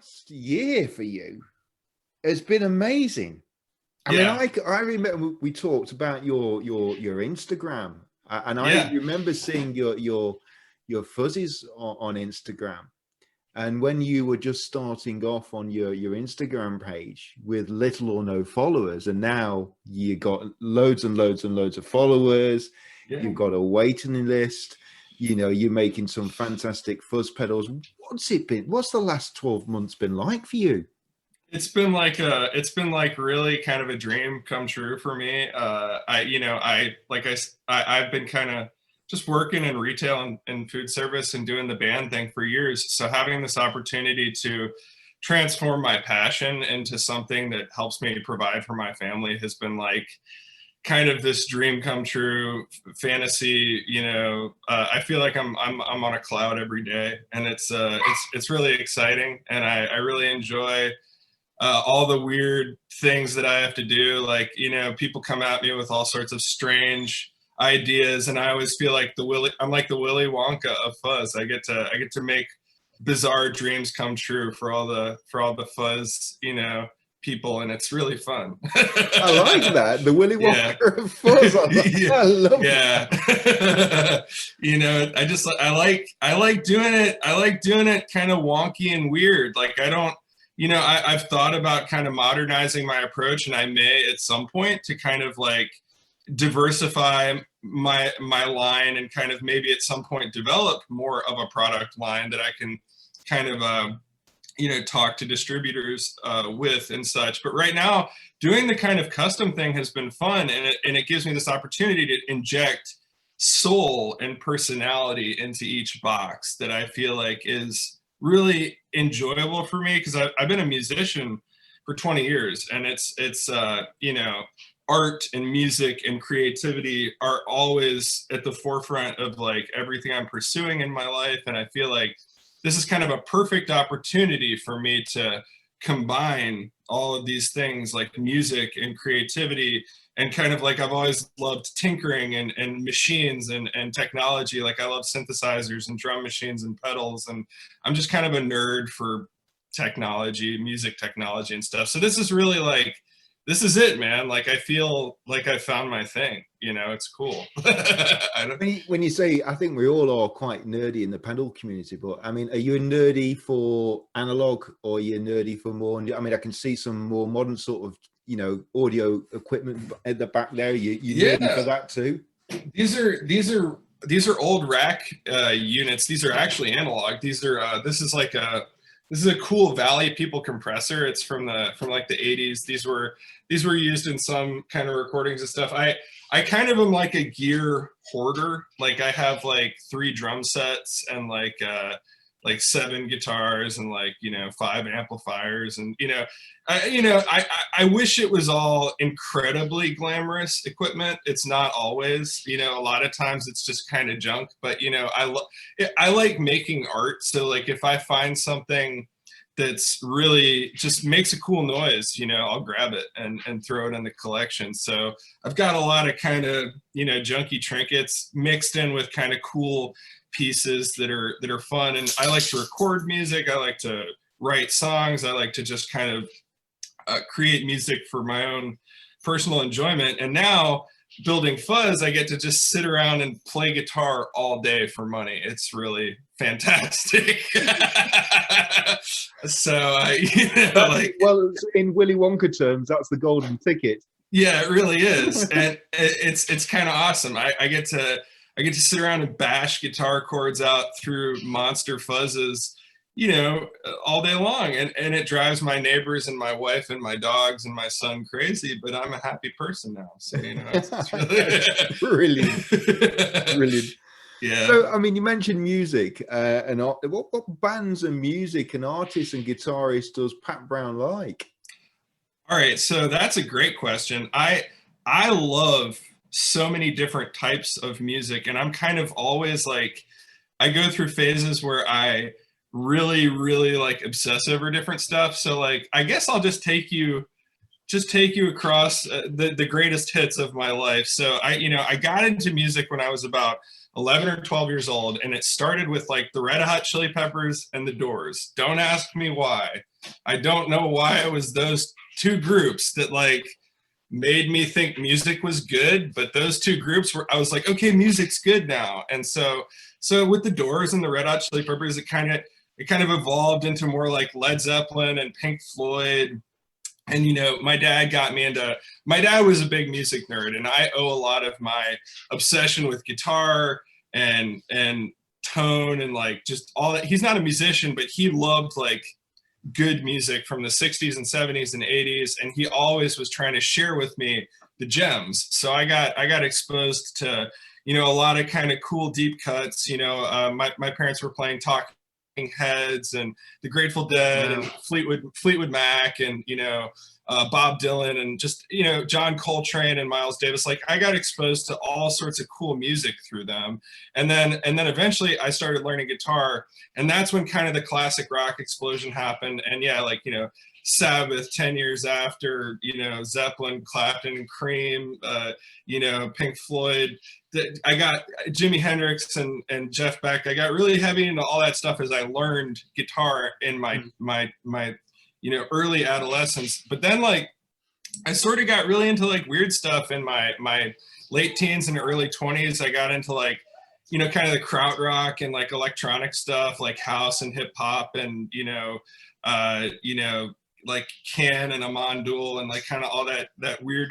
last year for you has been amazing. I mean, Yeah, I remember we talked about your Instagram, and I yeah, remember seeing your fuzzies on Instagram. And when you were just starting off on your Instagram page with little or no followers, and now you got loads and loads and loads of followers, yeah. you've got a waiting list, you're making some fantastic fuzz pedals. What's it been? What's the last 12 months been like for you? It's been like really kind of a dream come true for me. I've been kind of just working in retail and food service and doing the band thing for years. So having this opportunity to transform my passion into something that helps me provide for my family has been like kind of this dream come true fantasy. I feel like I'm on a cloud every day, and it's really exciting, and I really enjoy all the weird things that I have to do. Like, people come at me with all sorts of strange ideas, and I always feel like I'm like the Willie Wonka of fuzz. I get to make bizarre dreams come true for all the fuzz, people, and it's really fun. I like that. The Willy Yeah. Wonka of fuzz. Yeah. I love Yeah. I like doing it. I like doing it kind of wonky and weird. Like I don't, I've thought about kind of modernizing my approach, and I may at some point to kind of like diversify my line and kind of maybe at some point develop more of a product line that I can kind of talk to distributors with and such. But right now, doing the kind of custom thing has been fun, and it gives me this opportunity to inject soul and personality into each box that I feel like is really enjoyable for me, because I've been a musician for 20 years, and it's art and music and creativity are always at the forefront of like everything I'm pursuing in my life. And I feel like this is kind of a perfect opportunity for me to combine all of these things like music and creativity, and kind of like I've always loved tinkering and machines and technology. Like I love synthesizers and drum machines and pedals, and I'm just kind of a nerd for technology, music technology and stuff. So this is really like, this is it, man. Like I feel like I found my thing. It's cool. I don't, when you say, I think we all are quite nerdy in the pedal community, but I mean, are you nerdy for analog, or are you nerdy for more? I mean, I can see some more modern sort of, audio equipment at the back there. You nerdy for yeah. that too? These are old rack units. These are actually analog. This is a cool Valley People compressor. It's from like the 80s. These were used in some kind of recordings and stuff. I kind of am like a gear hoarder. Like I have like 3 drum sets and like 7 guitars and like 5 amplifiers, and I wish it was all incredibly glamorous equipment. It's not always. A lot of times it's just kind of junk. But I like making art. So like if I find something that's really just makes a cool noise, I'll grab it and throw it in the collection. So I've got a lot of kind of junky trinkets mixed in with kind of cool pieces that are fun. And I like to record music. I like to write songs. I like to just kind of create music for my own personal enjoyment. And now building Fuzz, I get to just sit around and play guitar all day for money. It's really fantastic. So like, well, in Willy Wonka terms, that's the golden ticket. yeah, it really is. And it's kind of awesome. I get to sit around and bash guitar chords out through monster fuzzes, all day long. And it drives my neighbors and my wife and my dogs and my son crazy, but I'm a happy person now. So, it's really Brilliant. Brilliant. Yeah. So, I mean, you mentioned music and art. What bands and music and artists and guitarists does Pat Brown like? All right. So that's a great question. I love so many different types of music, and I'm kind of always like, I go through phases where I really, really like obsess over different stuff. So like, I guess I'll just take you across the greatest hits of my life. So I got into music when I was about 11 or 12 years old, and it started with like the Red Hot Chili Peppers and the Doors. Don't ask me why. I don't know why it was those two groups that like made me think music was good, but those two groups were, I was like, okay, music's good now. And so with the Doors and the Red Hot Chili Peppers, it kind of evolved into more like Led Zeppelin and Pink Floyd. And, you know, my dad was a big music nerd, and I owe a lot of my obsession with guitar and tone and like just all that. He's not a musician, but he loved like good music from the 60s and 70s and 80s, and he always was trying to share with me the gems. So I got exposed to, you know, a lot of kind of cool deep cuts. You know, my parents were playing Talking Heads and the Grateful Dead and Fleetwood Mac and, you know, Bob Dylan and just, you know, John Coltrane and Miles Davis. Like I got exposed to all sorts of cool music through them. And then eventually I started learning guitar, and that's when kind of the classic rock explosion happened. And yeah, like, you know, Sabbath 10 years after, you know, Zeppelin, Clapton, and Cream, you know, Pink Floyd. I got Jimi Hendrix and Jeff Beck. I got really heavy into all that stuff as I learned guitar in my you know, early adolescence. But then like I sort of got really into like weird stuff in my late teens and early 20s. I got into like, you know, kind of the krautrock and like electronic stuff, like house and hip hop, and you know, like Can and Amandul and like kind of all that weird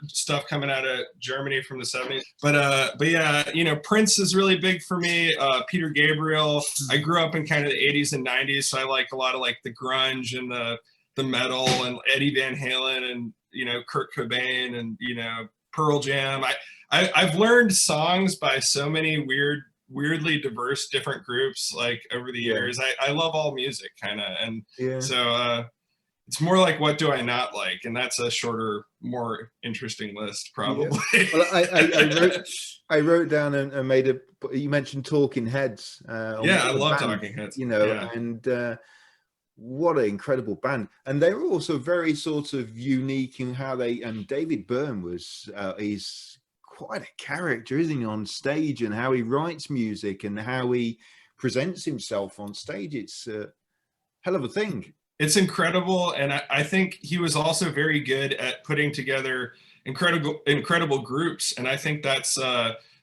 stuff coming out of Germany from the 70s. But yeah, you know, Prince is really big for me. Peter Gabriel. I grew up in kind of the 80s and 90s, so I like a lot of like the grunge and the metal and Eddie Van Halen and, you know, Kurt Cobain and, you know, Pearl Jam. I've learned songs by so many weirdly diverse different groups like over the years. I love all music kind of, and so it's more like what do I not like, and that's a shorter, more interesting list probably. Well, I wrote down and made a. You mentioned Talking Heads. I love Talking Heads. You know, and what an incredible band, and they were also very sort of unique in how they. And David Byrne was he's quite a character, isn't he, on stage, and how he writes music and how he presents himself on stage. It's a hell of a thing. It's incredible, and I think he was also very good at putting together incredible groups, and I think that's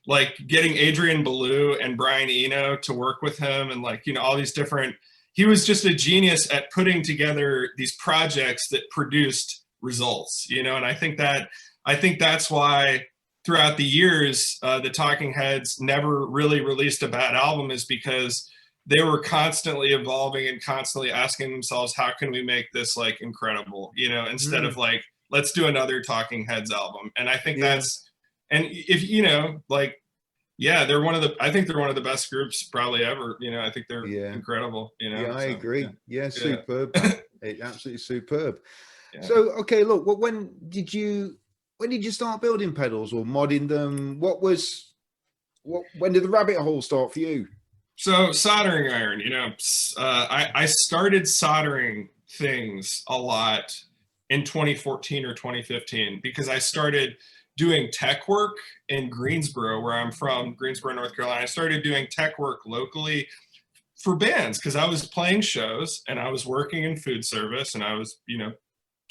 like getting Adrian Belew and Brian Eno to work with him, and like, you know, all these different. He was just a genius at putting together these projects that produced results, you know, and I think that's why throughout the years the Talking Heads never really released a bad album, is because they were constantly evolving and constantly asking themselves, how can we make this like incredible, you know, instead of like, let's do another Talking Heads album. And I think that's, and if, you know, like, yeah, I think they're one of the best groups probably ever, you know. I think they're incredible, you know. I agree. Superb. Absolutely superb. So, okay, look, when did you start building pedals or modding them? When did the rabbit hole start for you? So soldering iron, you know, I started soldering things a lot in 2014 or 2015 because I started doing tech work in Greensboro, where I'm from, Greensboro, North Carolina. I started doing tech work locally for bands because I was playing shows and I was working in food service and I was, you know,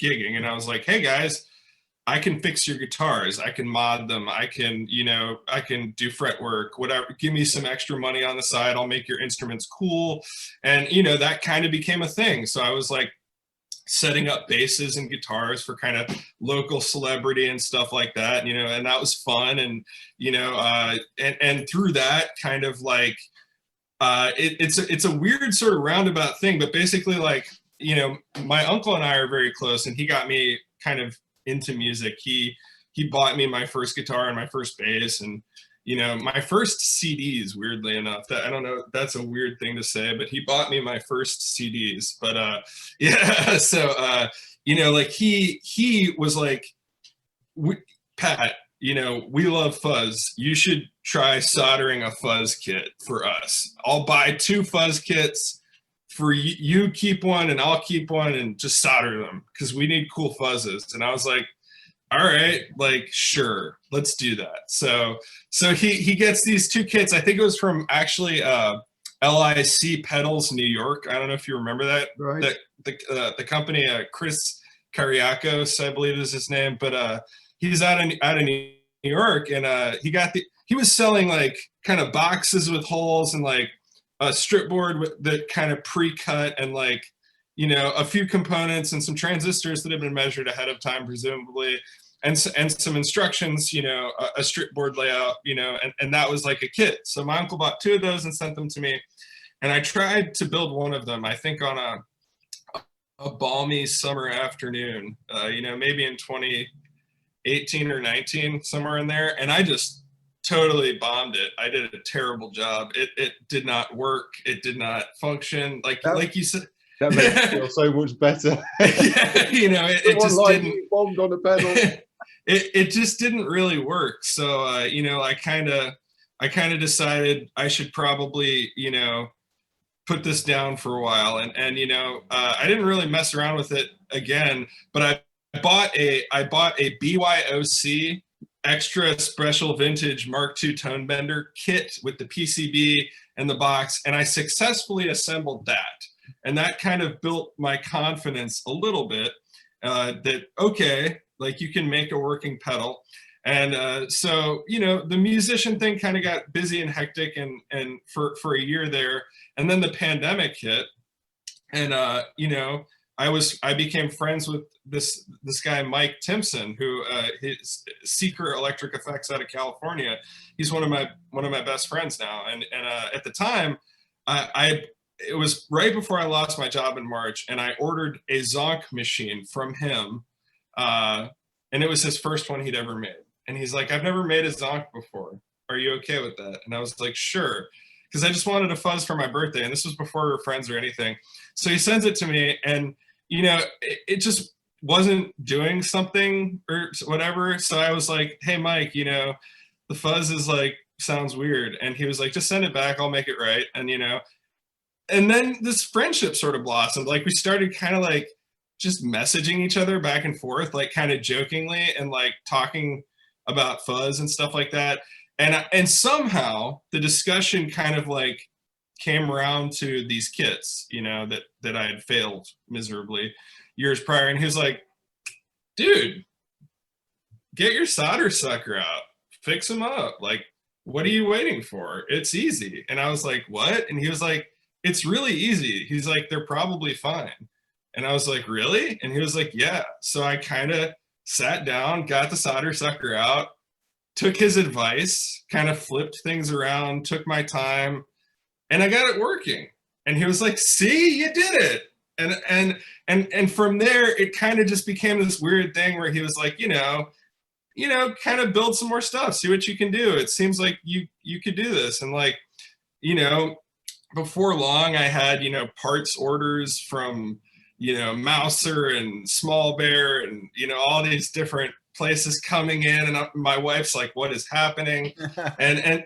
gigging, and I was like, hey guys, I can fix your guitars. I can mod them. I can, you know, I can do fret work, whatever. Give me some extra money on the side. I'll make your instruments cool. And, you know, that kind of became a thing. So I was like setting up basses and guitars for kind of local celebrity and stuff like that, you know, and that was fun. And, you know, and through that kind of like, it's a weird sort of roundabout thing, but basically like, you know, my uncle and I are very close, and he got me kind of into music. He bought me my first guitar and my first bass, and you know, my first CDs, weirdly enough. That, I don't know, that's a weird thing to say, but he bought me my first CDs. But yeah, so you know, like he was like, Pat, you know, we love fuzz. You should try soldering a fuzz kit for us. I'll buy 2 fuzz kits for you, keep one and I'll keep one, and just solder them because we need cool fuzzes. And I was like, all right, like, sure, let's do that. So he gets these 2 kits. I think it was from actually LIC Pedals New York. I don't know if you remember that. Right. The company, Chris Kariakos, I believe is his name, but he's out of New York, and he was selling like kind of boxes with holes and like a strip board with the kind of pre-cut and like, you know, a few components and some transistors that have been measured ahead of time, presumably, and some instructions, you know, a strip board layout, you know, and that was like a kit. So my uncle bought 2 of those and sent them to me, and I tried to build one of them, I think on a balmy summer afternoon, you know, maybe in 2018 or 19, somewhere in there, and I just totally bombed it. I did a terrible job. It did not work. It did not function. Like you said, that makes me feel so much better. Yeah, you know, it just like didn't. You bombed on a pedal. It just didn't really work. So you know, I kind of decided I should probably, you know, put this down for a while, and you know, I didn't really mess around with it again, but I bought a BYOC extra special vintage Mark II tone bender kit with the PCB and the box, and I successfully assembled that, and that kind of built my confidence a little bit, that okay, like you can make a working pedal. And so, you know, the musician thing kind of got busy and hectic, and for a year there, and then the pandemic hit, and you know, I became friends with this guy Mike Timpson, who his Secret Electric Effects out of California. He's one of my best friends now, and at the time, it was right before I lost my job in March, and I ordered a Zonk machine from him, and it was his first one he'd ever made. And he's like, I've never made a Zonk before. Are you okay with that? And I was like, sure. Because I just wanted a fuzz for my birthday. And this was before we were friends or anything. So he sends it to me, and, you know, it just wasn't doing something or whatever. So I was like, hey, Mike, you know, the fuzz is like, sounds weird. And he was like, just send it back. I'll make it right. And, you know, and then this friendship sort of blossomed. Like we started kind of like just messaging each other back and forth, like kind of jokingly, and like talking about fuzz and stuff like that, and somehow the discussion kind of like came around to these kits, you know, that I had failed miserably years prior, and he was like, dude, get your solder sucker out, fix them up, like what are you waiting for? It's easy. And I was like, what? And he was like, it's really easy. He's like, they're probably fine. And I was like, really? And he was like, yeah. So I kind of sat down, got the solder sucker out, took his advice, kind of flipped things around, took my time, and I got it working. And he was like, see, you did it. And from there, it kind of just became this weird thing where he was like, you know, kind of build some more stuff, see what you can do. It seems like you could do this. And like, you know, before long, I had, you know, parts orders from, you know, Mouser and Small Bear and, you know, all these different places coming in, and my wife's like, what is happening? and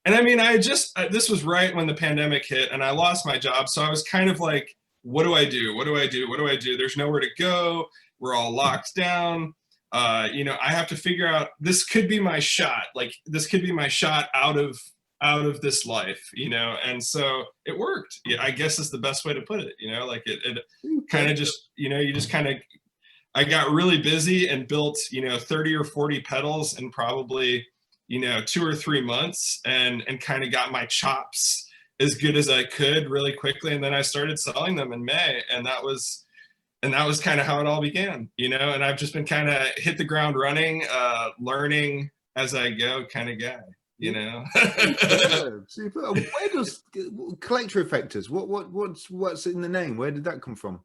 I mean, this was right when the pandemic hit, and I lost my job. So I was kind of like, what do I do? What do I do? What do I do? There's nowhere to go. We're all locked down. You know, I have to figure out, this could be my shot. Like this could be my shot out of this life, you know? And so it worked. Yeah, I guess is the best way to put it, you know, like it kind of just, you know, you just kind of, I got really busy and built, you know, 30 or 40 pedals in probably, you know, 2 or 3 months, and kind of got my chops as good as I could really quickly. And then I started selling them in May, and that was kind of how it all began, you know, and I've just been kind of hit the ground running, learning as I go kind of guy. You know. Super. Where does Collector Effectors? What's in the name? Where did that come from?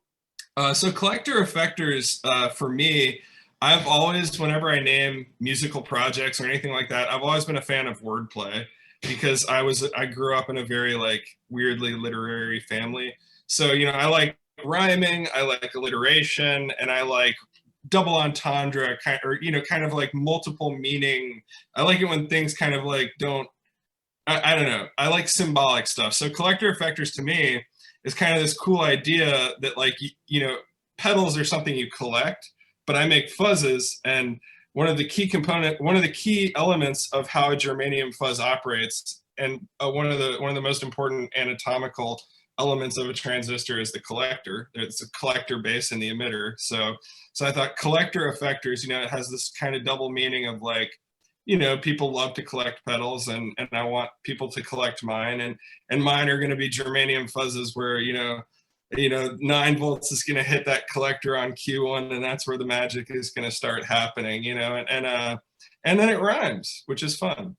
So Collector Effectors, for me, I've always, whenever I name musical projects or anything like that, I've always been a fan of wordplay, because I grew up in a very like weirdly literary family. So, you know, I like rhyming, I like alliteration, and I like double entendre, kind of like multiple meaning. I like it when things kind of like I don't know. I like symbolic stuff. So Collector Effectors to me is kind of this cool idea that like, you know, pedals are something you collect, but I make fuzzes, and one of the key elements of how a germanium fuzz operates one of the most important anatomical elements of a transistor is the collector. It's a collector base in the emitter. So I thought collector effectors, it has this kind of double meaning of like, people love to collect pedals, and I want people to collect mine, and mine are going to be germanium fuzzes where 9 volts is going to hit that collector on Q1, and that's where the magic is going to start happening, and then it rhymes, which is fun.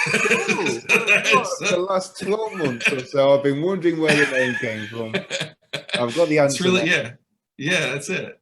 The last 12 months or so, I've been wondering where the name came from. I've got the answer. It's really, yeah, that's it.